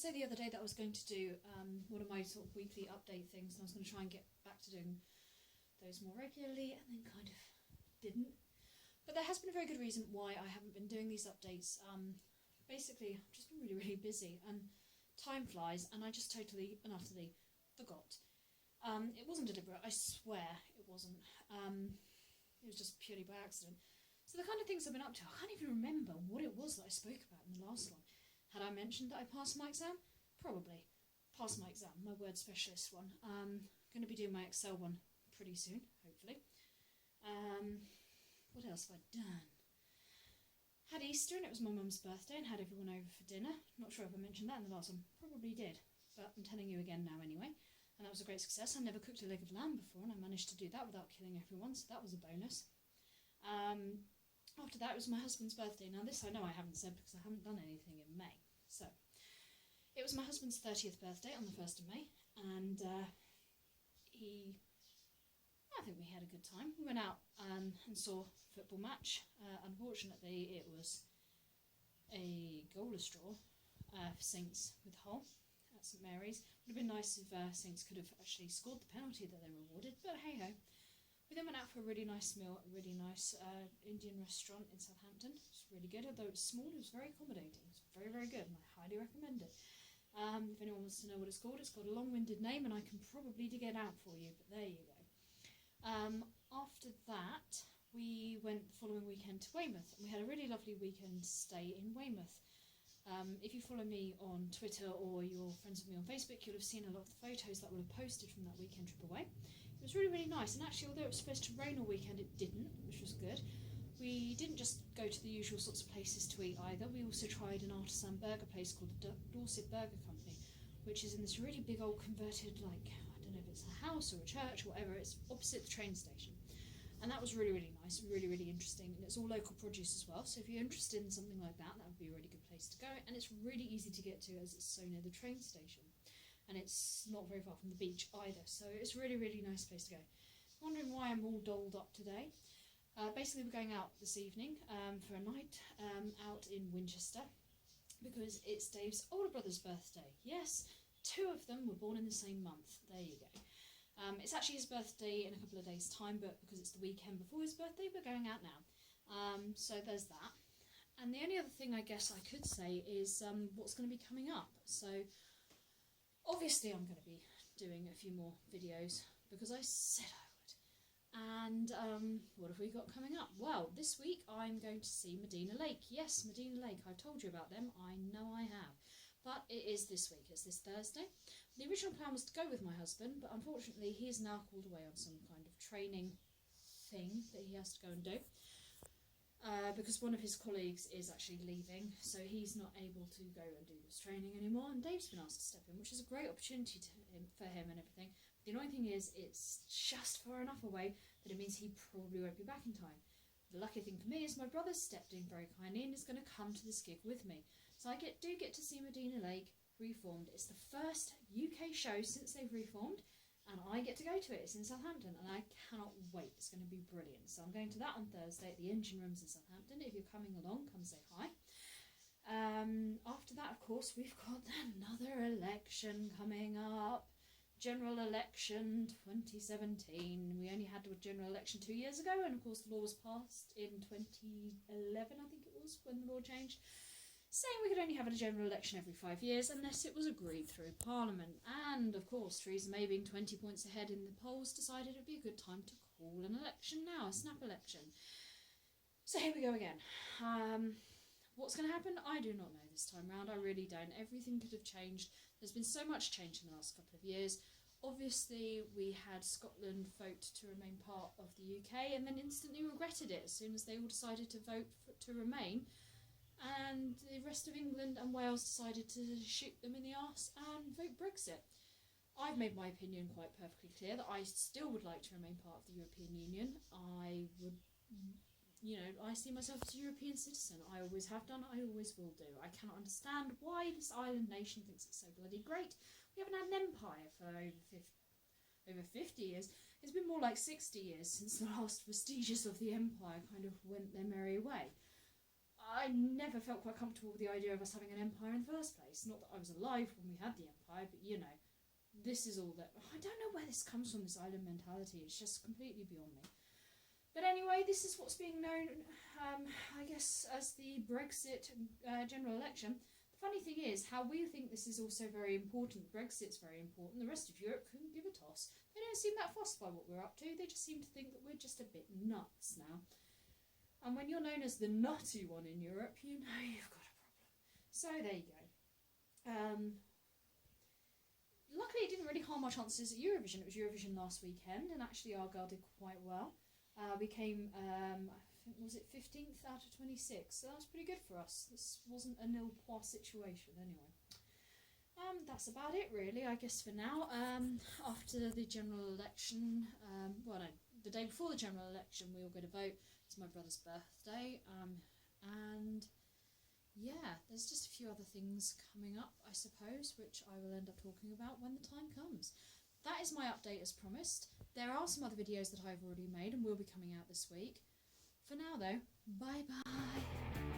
say the other day that I was going to do one of my sort of weekly update things, and I was going to try and get back to doing those more regularly, and then kind of didn't. But there has been a very good reason why I haven't been doing these updates. Basically, I've just been really, really busy, and time flies, and I just totally and utterly forgot. It wasn't deliberate, I swear it wasn't. It was just purely by accident. So the kind of things I've been up to, I can't even remember what it was that I spoke about in the last one. Had I mentioned that I passed my exam? Probably. Passed my exam, my word specialist one. Going to be doing my Excel one pretty soon, hopefully. What else have I done? Had Easter, and it was my mum's birthday, and had everyone over for dinner. Not sure if I mentioned that in the last one. Probably did, but I'm telling you again now anyway. And that was a great success. I never cooked a leg of lamb before, and I managed to do that without killing everyone, so that was a bonus. After that, it was my husband's birthday. Now this I know I haven't said because I haven't done anything in May. So, it was my husband's 30th birthday on the 1st of May, and I think we had a good time. We went out and saw a football match. Unfortunately, it was a goalless draw for Saints with Hull at St Mary's. It would have been nice if Saints could have actually scored the penalty that they were awarded, but hey-ho. We then went out for a really nice meal at a really nice Indian restaurant in Southampton. It was really good, although it was small, it was very accommodating. It was very, very good, and I highly recommend it. If anyone wants to know what it's called a long-winded name, and I can probably dig it out for you, but there you go. After that, we went the following weekend to Weymouth, and we had a really lovely weekend stay in Weymouth. If you follow me on Twitter or you're friends with me on Facebook, you'll have seen a lot of the photos that were posted from that weekend trip away. It was really, really nice, and actually, although it was supposed to rain all weekend, it didn't, which was good. We didn't just go to the usual sorts of places to eat either. We also tried an artisan burger place called the Dorset Burger Company, which is in this really big old converted, like, I don't know if it's a house or a church or whatever, it's opposite the train station. And that was really, really nice, really, really interesting, and it's all local produce as well, so if you're interested in something like that, that would be a really good place to go, and it's really easy to get to as it's so near the train station, and it's not very far from the beach either, so it's a really, really nice place to go. Wondering why I'm all dolled up today? Basically, we're going out this evening for a night out in Winchester, because it's Dave's older brother's birthday. Yes, 2 of them were born in the same month. There you go. It's actually his birthday in a couple of days' time, but because it's the weekend before his birthday, we're going out now. So there's that. And the only other thing I guess I could say is what's going to be coming up. So obviously I'm going to be doing a few more videos because I said I would. And what have we got coming up? Well, this week I'm going to see Medina Lake. Yes, Medina Lake. I've told you about them. I know I have. But it is this week. It's this Thursday. The original plan was to go with my husband, but unfortunately he is now called away on some kind of training thing that he has to go and do. Because one of his colleagues is actually leaving, so he's not able to go and do this training anymore, and Dave's been asked to step in, which is a great opportunity for him and everything. The annoying thing is, it's just far enough away that it means he probably won't be back in time. The lucky thing for me is my brother stepped in very kindly and is going to come to this gig with me. So I do get to see Medina Lake reformed. It's the first UK show since they've reformed, and I get to go to it. It's in Southampton, and I cannot wait. It's going to be brilliant. So I'm going to that on Thursday at the Engine Rooms in Southampton. If you're coming along, come say hi. After that, of course, we've got another election coming up. General election 2017. We only had a general election 2 years ago, and of course the law was passed in 2011, I think it was, when the law changed, saying we could only have a general election every 5 years unless it was agreed through Parliament. And of course, Theresa May, being 20 points ahead in the polls, decided it would be a good time to call an election now, a snap election. So here we go again. What's going to happen? I do not know this time round. I really don't. Everything could have changed. There's been so much change in the last couple of years. Obviously, we had Scotland vote to remain part of the UK and then instantly regretted it as soon as they all decided to vote to remain. And the rest of England and Wales decided to shoot them in the arse and vote Brexit. I've made my opinion quite perfectly clear that I still would like to remain part of the European Union. I would... I see myself as a European citizen. I always have done, I always will do. I cannot understand why this island nation thinks it's so bloody great. We haven't had an empire for over 50 years. It's been more like 60 years since the last vestiges of the empire kind of went their merry way. I never felt quite comfortable with the idea of us having an empire in the first place. Not that I was alive when we had the empire, but you know, this is all that... I don't know where this comes from, this island mentality. It's just completely beyond me. But anyway, this is what's being known, I guess, as the Brexit general election. The funny thing is, how we think this is also very important, Brexit's very important, the rest of Europe couldn't give a toss. They don't seem that fussed by what we're up to, they just seem to think that we're just a bit nuts now. And when you're known as the nutty one in Europe, you know you've got a problem. So there you go. Luckily it didn't really harm our chances at Eurovision. It was Eurovision last weekend, and actually our girl did quite well. We came, I think, was it 15th out of 26, so that was pretty good for us. This wasn't a nil point situation anyway. That's about it really, I guess, for now. After the general election, well no, the day before the general election we all go to vote. It's my brother's birthday, and yeah, there's just a few other things coming up, I suppose, which I will end up talking about when the time comes. That is my update as promised. There are some other videos that I've already made and will be coming out this week. For now though, bye bye!